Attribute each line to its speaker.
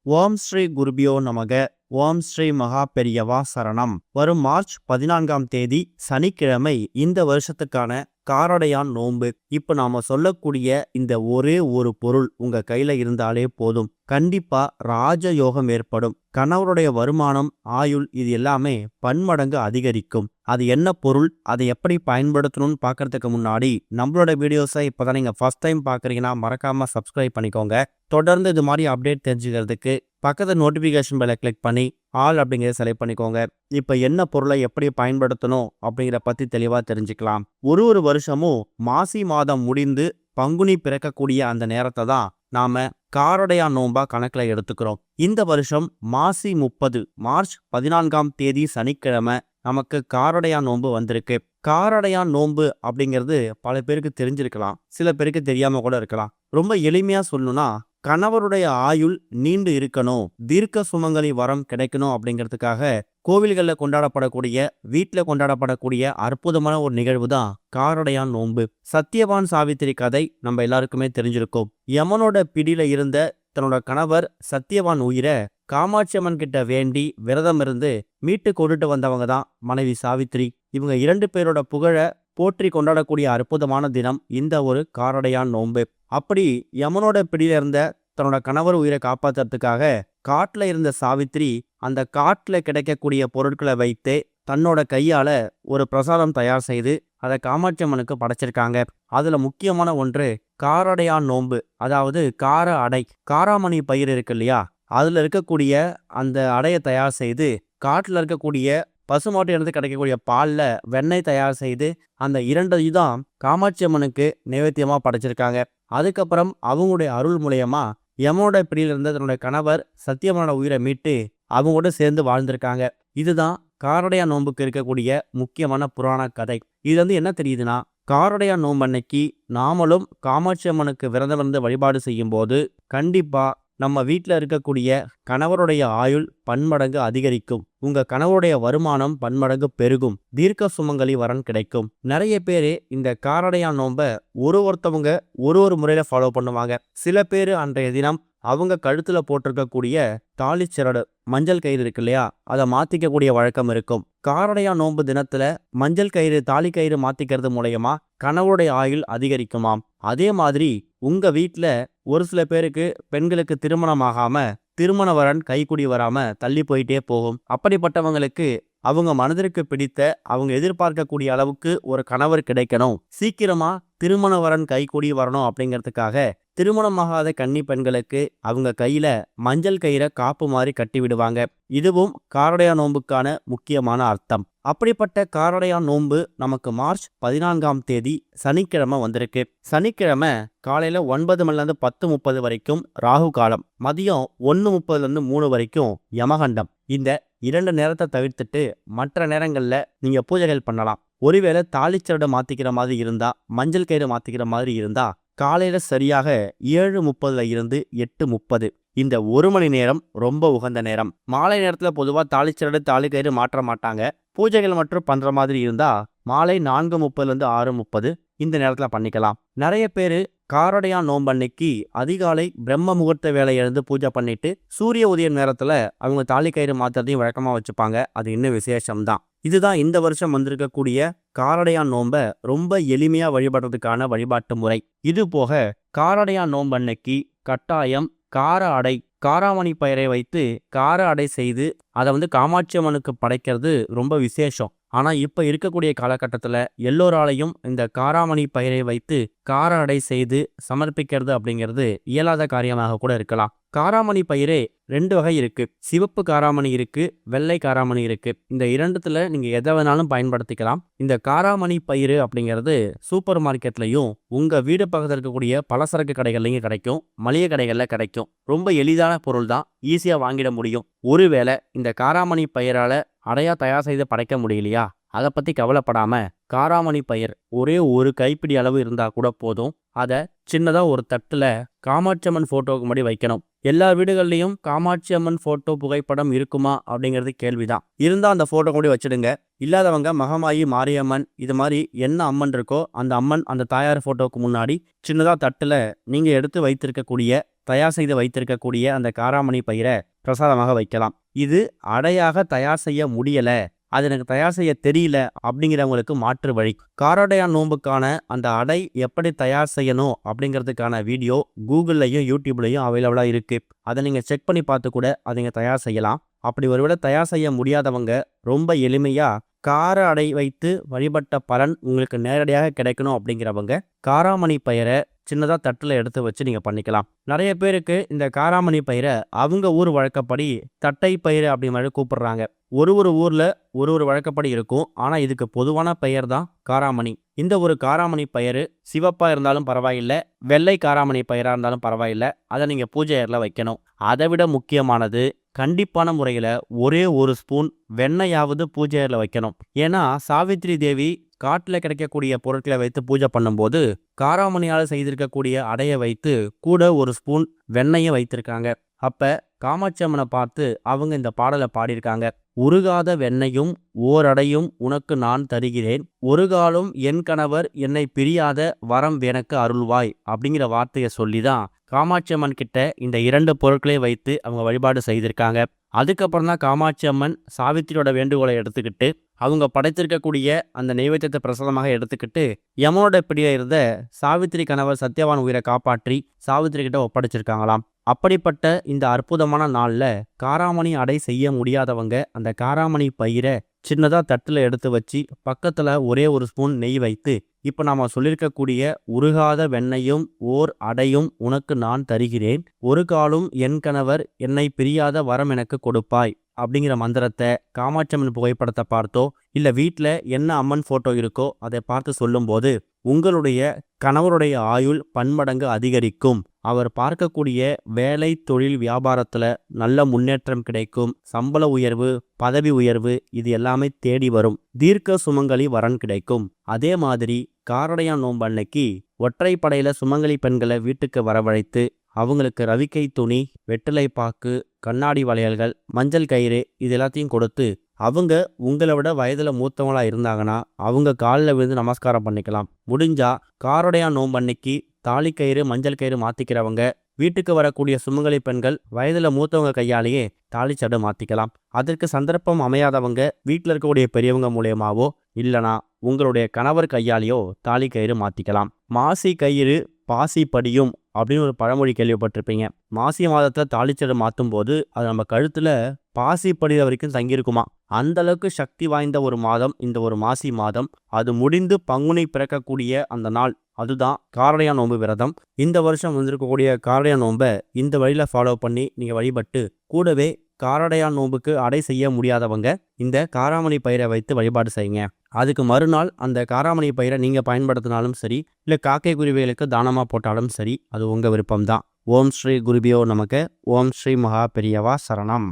Speaker 1: ஓம் ஸ்ரீ குருபியோ நமக. ஓம் ஸ்ரீ மகா பெரியவா சரணம். வரும் மார்ச் 14ஆம் தேதி சனிக்கிழமை இந்த வருஷத்துக்கான காரடையான் நோன்பு. இப்ப நாம சொல்லக்கூடிய இந்த ஒரே ஒரு பொருள் உங்க கையில இருந்தாலே போதும், கண்டிப்பா ராஜயோகம் ஏற்படும். கணவருடைய வருமானம், ஆயுள், இது எல்லாமே பன்மடங்கு அதிகரிக்கும். அது என்ன பொருள், அதை எப்படி பயன்படுத்தணும்னு பார்க்கறதுக்கு முன்னாடி நம்மளோட வீடியோஸை இப்போதான் நீங்கள் ஃபர்ஸ்ட் டைம் பார்க்குறீங்கன்னா மறக்காமல் சப்ஸ்கிரைப் பண்ணிக்கோங்க. தொடர்ந்து இது மாதிரி அப்டேட் தெரிஞ்சுக்கிறதுக்கு பக்கத்து நோட்டிஃபிகேஷன் பெல்லை கிளிக் பண்ணி ஆல் அப்படிங்கிறத செலக்ட் பண்ணிக்கோங்க. இப்போ என்ன பொருளை எப்படி பயன்படுத்தணும் அப்படிங்கிற பற்றி தெளிவாக தெரிஞ்சுக்கலாம். ஒரு வருஷமும் மாசி மாதம் முடிந்து பங்குனி பிறக்கக்கூடிய அந்த நேரத்தை தான் நாம காரடையான் நோன்பா கணக்கில் எடுத்துக்கிறோம். இந்த வருஷம் மாசி 30 மார்ச் 14ஆம் தேதி சனிக்கிழமை நமக்கு காரடையான் நோன்பு வந்திருக்கு. காரடையான் நோன்பு அப்படிங்கிறது பல பேருக்கு தெரிஞ்சிருக்கலாம், சில பேருக்கு தெரியாம கூட இருக்கலாம். ரொம்ப எளிமையா சொல்லணும்னா, கணவருடைய ஆயுள் நீண்டு இருக்கணும், தீர்க்க சுமங்கலி வரம் கிடைக்கணும் அப்படிங்கிறதுக்காக கோவில்களில் கொண்டாடப்படக்கூடிய, வீட்டில் கொண்டாடப்படக்கூடிய அற்புதமான ஒரு நிகழ்வு தான் காரடையான் நோன்பு. சத்தியவான் சாவித்திரி கதை நம்ம எல்லாருக்குமே தெரிஞ்சிருக்கும். யமனோட பிடியில இருந்த தன்னோட கணவர் சத்தியவான் உயிரை காமாட்சி அம்மன் கிட்ட வேண்டி விரதம் இருந்து மீட்டு கொண்டுட்டு வந்தவங்க தான் மனைவி சாவித்திரி. இவங்க 2 பேரோட புகழ போற்றி கொண்டாடக்கூடிய அற்புதமான தினம் இந்த ஒரு காரடையான் நோன்பு. அப்படி யமனோட பிடியில இருந்த தன்னோட கணவர் உயிரை காப்பாத்துறதுக்காக காட்டுல இருந்த சாவித்திரி அந்த காட்டுல கிடைக்கக்கூடிய பொருட்களை வைத்து தன்னோட கையால ஒரு பிரசாதம் தயார் செய்து அதை காமாட்சி அம்மனுக்கு படைச்சிருக்காங்க. அதுல முக்கியமான ஒன்று காரடையான் நோன்பு, அதாவது கார அடை. காராமணி பயிர் இருக்கு இல்லையா, அதுல இருக்கக்கூடிய அந்த அடையை தயார் செய்து காட்டுல இருக்கக்கூடிய பசுமாட்டு இருந்து கிடைக்கக்கூடிய பால்ல வெண்ணெய் தயார் செய்து அந்த 2 தான் காமாட்சி அம்மனுக்கு நைவேத்தியமா படைச்சிருக்காங்க. அதுக்கப்புறம் அவங்களுடைய அருள் மூலியமா யமனோட பிடியில இருந்த தன்னுடைய கணவர் சத்தியமான உயிரை மீட்டு அவங்களோட சேர்ந்து வாழ்ந்திருக்காங்க. இதுதான் காரடையான் நோன்புக்கு இருக்கக்கூடிய முக்கியமான புராண கதை. இது என்ன தெரியுதுன்னா, காரடையான் நோன்பு அன்னைக்கு நாமளும் காமாட்சி அம்மனுக்கு விரதம் இருந்து வழிபாடு செய்யும் போது கண்டிப்பா நம்ம வீட்டில் இருக்கக்கூடிய கணவருடைய ஆயுள் பன்மடங்கு அதிகரிக்கும், உங்க கணவருடைய வருமானம் பன்மடங்கு பெருகும், தீர்க்க சுமங்கலி வரன் கிடைக்கும். நிறைய பேர் இந்த காரடையான் நோன்பை ஒருத்தவங்க ஒரு முறையில ஃபாலோ பண்ணுவாங்க. சில பேர் அன்றைய தினம் அவங்க கழுத்துல போட்டிருக்கக்கூடிய தாலிச்சரடு, மஞ்சள் கயிறு இருக்கு இல்லையா, அதை மாத்திக்கக்கூடிய வழக்கம் இருக்கும். காரடையான் நோன்பு தினத்துல மஞ்சள் கயிறு, தாலி கயிறு மாத்திக்கிறது மூலயமா கணவருடைய ஆயுள் அதிகரிக்குமாம். அதே மாதிரி உங்க வீட்டுல ஒரு சில பேருக்கு பெண்களுக்கு திருமணம் ஆகாம, திருமண வரன் கைக்குடி வராம தள்ளி போயிட்டே போகும். அப்படிப்பட்டவங்களுக்கு அவங்க மனதிற்கு பிடித்த, அவங்க எதிர்பார்க்கக்கூடிய அளவுக்கு ஒரு கணவர் கிடைக்கணும், சீக்கிரமா திருமண வரன் கைக்கூடி வரணும் அப்படிங்கிறதுக்காக திருமணமாகாத கன்னி பெண்களுக்கு அவங்க கையில மஞ்சள் கயிறை காப்பு மாதிரி கட்டி விடுவாங்க. இதுவும் காரடையான் நோன்புக்கான முக்கியமான அர்த்தம். அப்படிப்பட்ட காரடையான் நோன்பு நமக்கு மார்ச் 14ஆம் தேதி சனிக்கிழமை வந்திருக்கு. சனிக்கிழமை காலையில 9 மணிலேருந்து 10:30 வரைக்கும் ராகு காலம், மதியம் 1:30லேருந்து 3 வரைக்கும் யமகண்டம். இந்த 2 நேரத்தை தவிர்த்துட்டு மற்ற நேரங்கள்ல நீங்க பூஜைகள் பண்ணலாம். ஒருவேளை தாலிச்சரடை மாத்திக்கிற மாதிரி இருந்தா, மஞ்சள் கயிறு மாத்திக்கிற மாதிரி இருந்தா காலையில சரியாக 7:30 இருந்து 8:30 இந்த 1 மணி நேரம் ரொம்ப உகந்த நேரம். மாலை நேரத்துல பொதுவா தாலிச்சரடு, தாலி கயிறு மாற்ற மாட்டாங்க. பூஜைகள் மட்டும் பண்ற மாதிரி இருந்தா மாலை 4:30 6:30 இந்த நேரத்துல பண்ணிக்கலாம். நிறைய பேரு காரடையான் நோன்பு அன்னைக்கு அதிகாலை பிரம்ம முகூர்த்த வேலை எழுந்து பூஜை பண்ணிட்டு சூரிய உதயம் நேரத்துல அவங்க தாலி கயிறு மாத்துறதையும் வழக்கமா வச்சுப்பாங்க. அது இன்னும் விசேஷம்தான். இதுதான் இந்த வருஷம் வந்திருக்கக்கூடிய காரடையான் நோன்பை ரொம்ப எளிமையா வழிபடுறதுக்கான வழிபாட்டு முறை. இது போக காரடையான் நோன்பு அன்னைக்கு கட்டாயம் கார அடை, காராமணி பயிரை வைத்து கார அடை செய்து அதை காமாட்சி அம்மனுக்கு படைக்கிறது ரொம்ப விசேஷம். ஆனா இப்ப இருக்கக்கூடிய காலகட்டத்துல எல்லோராலையும் இந்த காராமணி பயிரை வைத்து கார அடை செய்து சமர்ப்பிக்கிறது அப்படிங்கிறது இயலாத காரியமாக கூட இருக்கலாம். காராமணி பயிரே 2 வகை இருக்கு. சிவப்பு காராமணி இருக்கு, வெள்ளை காராமணி இருக்கு. இந்த 2த்துல நீங்க எதை வேணாலும் பயன்படுத்திக்கலாம். இந்த காராமணி பயிறு அப்படிங்கிறது சூப்பர் மார்க்கெட்லயும் உங்க வீடு பக்கத்தில் இருக்கக்கூடிய பலசரக்கு கடைகள்லையும் கிடைக்கும், மளிகை கடைகள்ல கிடைக்கும். ரொம்ப எளிதான பொருள் தான், ஈஸியா வாங்கிட முடியும். ஒருவேளை இந்த காராமணி பயிரால அடையா தயார் செய்து படைக்க முடியலையா, அதை பற்றி கவலைப்படாமல் காராமணி பயிர் ஒரே ஒரு கைப்பிடி அளவு இருந்தால் கூட போதும். அதை சின்னதாக ஒரு தட்டில் காமாட்சி அம்மன் ஃபோட்டோவுக்கு முன்னாடி வைக்கணும். எல்லா வீடுகள்லையும் காமாட்சி அம்மன் ஃபோட்டோ புகைப்படம் இருக்குமா அப்படிங்கிறது கேள்விதான். இருந்தால் அந்த ஃபோட்டோ கூட வச்சுடுங்க. இல்லாதவங்க மகமாயி, மாரியம்மன் இது மாதிரி என்ன அம்மன் இருக்கோ அந்த அம்மன் அந்த தாயார் ஃபோட்டோவுக்கு முன்னாடி சின்னதாக தட்டில் நீங்கள் எடுத்து வைத்திருக்கக்கூடிய தயார் செய்து வைத்திருக்கக்கூடிய அந்த காராமணி பயிரை பிரசாதமாக வைக்கலாம். இது அடையாக தயார் செய்ய முடியலை, அது எனக்கு தயார் செய்ய தெரியல அப்படிங்கிறவங்களுக்கு மாற்று வழி. காரடையான் நோன்புக்கான அந்த அடை எப்படி தயார் செய்யணும் அப்படிங்கிறதுக்கான வீடியோ கூகுள்லையும் யூடியூப்லையும் அவைலபிளாக இருக்குது. அதை நீங்கள் செக் பண்ணி பார்த்து கூட அதை நீங்கள் தயார் செய்யலாம். அப்படி ஒருவேளை தயார் செய்ய முடியாதவங்க ரொம்ப எளிமையாக கார அடை வைத்து வழிபட்ட பலன் உங்களுக்கு நேரடியாக கிடைக்கணும் அப்படிங்கிறவங்க காராமணி பயிரை சின்னதாக தட்டில் எடுத்து வச்சு நீங்கள் பண்ணிக்கலாம். நிறைய பேருக்கு இந்த காராமணி பயிரை அவங்க ஊர் வழக்கப்படி தட்டை பயிர் அப்படி மாதிரி கூப்பிடுறாங்க. ஒரு ஊரில் ஒரு வழக்கப்படி இருக்கும். ஆனால் இதுக்கு பொதுவான பெயர் தான் காராமணி. இந்த ஒரு காராமணி பயிர் சிவப்பாக இருந்தாலும் பரவாயில்லை, வெள்ளை காராமணி பயிராக இருந்தாலும் பரவாயில்லை, அதை நீங்கள் பூஜை அறையில் வைக்கணும். அதை விட முக்கியமானது கண்டிப்பான முறையில் ஒரே ஒரு ஸ்பூன் வெண்ணெயாவது பூஜை அறையில் வைக்கணும். ஏன்னா சாவித்ரி தேவி காட்டில் கிடைக்கக்கூடிய பொருட்களை வைத்து பூஜை பண்ணும்போது காராமணியால் செய்திருக்கக்கூடிய அடையை வைத்து கூட ஒரு ஸ்பூன் வெண்ணெயை வைத்திருக்காங்க. அப்போ காமாட்சி அம்மனை பார்த்து அவங்க இந்த பாடலை பாடியிருக்காங்க. உருகாத வெண்ணையும் ஓரடையும் உனக்கு நான் தருகிறேன், ஒரு காலம் என் கணவர் என்னை பிரியாத வரம் எனக்கு அருள்வாய் அப்படிங்கிற வார்த்தையை சொல்லி தான் காமாட்சி அம்மன் கிட்ட இந்த 2 பொருட்களை வைத்து அவங்க வழிபாடு செய்திருக்காங்க. அதுக்கப்புறம் தான் காமாட்சி அம்மன் சாவித்திரியோட வேண்டுகோளை எடுத்துக்கிட்டு அவங்க படைத்திருக்கக்கூடிய அந்த நைவேத்தியத்தை பிரசாதமாக எடுத்துக்கிட்டு யமனோட பிடிய இருந்த சாவித்திரி கணவர் சத்யவான் உயிரை காப்பாற்றி சாவித்திரி கிட்ட ஒப்படைச்சிருக்காங்களாம். அப்படிப்பட்ட இந்த அற்புதமான நாளில் காராமணி அடை செய்ய முடியாதவங்க அந்த காராமணி பயிரை சின்னதாக தட்டில் எடுத்து வச்சு பக்கத்தில் ஒரே ஒரு ஸ்பூன் நெய் வைத்து இப்போ நாம் சொல்லியிருக்கக்கூடிய உருகாத வெண்ணையும் ஓர் அடையும் உனக்கு நான் தருகிறேன், ஒரு காலும் என் கணவர் என்னை பிரியாத வரம் எனக்கு கொடுப்பாய் அப்படிங்கிற மந்திரத்தை காமாட்சி அம்மன் புகைப்படத்தை பார்த்தோ இல்லை வீட்டில் என்ன அம்மன் ஃபோட்டோ இருக்கோ அதை பார்த்து சொல்லும்போது உங்களுடைய கணவருடைய ஆயுள் பன்மடங்கு அதிகரிக்கும். அவர் பார்க்கக்கூடிய வேலை, தொழில், வியாபாரத்தில் நல்ல முன்னேற்றம் கிடைக்கும். சம்பள உயர்வு, பதவி உயர்வு இது எல்லாமே தேடி வரும். தீர்க்க சுமங்கலி வரன் கிடைக்கும். அதே மாதிரி காரடையான் நோன்பு அன்னைக்கு ஒற்றைப்படையில் சுமங்கலி பெண்களை வீட்டுக்கு வரவழைத்து அவங்களுக்கு ரவிக்கை துணி, வெற்றிலை பாக்கு, கண்ணாடி வளையல்கள், மஞ்சள் கயிறு இது எல்லாத்தையும் கொடுத்து அவங்க உங்களை விட வயதில் மூத்தவங்களாக இருந்தாங்கன்னா அவங்க காலில் விழுந்து நமஸ்காரம் பண்ணிக்கலாம். முடிஞ்சா காரடையான் நோன்பு அன்னைக்கு தாலி கயிறு, மஞ்சள் கயிறு மாற்றிக்கிறவங்க வீட்டுக்கு வரக்கூடிய சுமங்கலி பெண்கள் வயதில் மூத்தவங்க கையாலேயே தாலிச்சடை மாற்றிக்கலாம். அதற்கு சந்தர்ப்பம் அமையாதவங்க வீட்டில் இருக்கக்கூடிய பெரியவங்க மூலியமாவோ இல்லைனா உங்களுடைய கணவர் கையாலேயோ தாலி கயிறு மாற்றிக்கலாம். மாசி கயிறு பாசி படியும் அப்படின்னு ஒரு பழமொழி கேள்விப்பட்டிருப்பீங்க. மாசி மாதத்தில் தாலிச்சடை மாற்றும் போது அது நம்ம கழுத்தில் பாசி படித வரைக்கும் தங்கியிருக்குமா. அந்த அளவுக்கு சக்தி வாய்ந்த ஒரு மாதம் இந்த ஒரு மாசி மாதம். அது முடிந்து பங்குனி பிறக்கக்கூடிய அந்த நாள் அதுதான் காரடையான் நோன்பு விரதம். இந்த வருஷம் வந்திருக்கக்கூடிய காரடையான் நோன்பை இந்த வழியில் ஃபாலோ பண்ணி நீங்கள் வழிபட்டு கூடவே காரடையான் நோன்புக்கு அடை செய்ய முடியாதவங்க இந்த காராமணி பயிரை வைத்து வழிபாடு செய்யுங்க. அதுக்கு மறுநாள் அந்த காராமணி பயிரை நீங்கள் பயன்படுத்தினாலும் சரி, இல்லை காக்கை குருவிகளுக்கு தானமாக போட்டாலும் சரி, அது உங்கள் விருப்பம்தான். ஓம் ஸ்ரீ குருபியோ நமக. ஓம் ஸ்ரீ மகா பெரியவா சரணம்.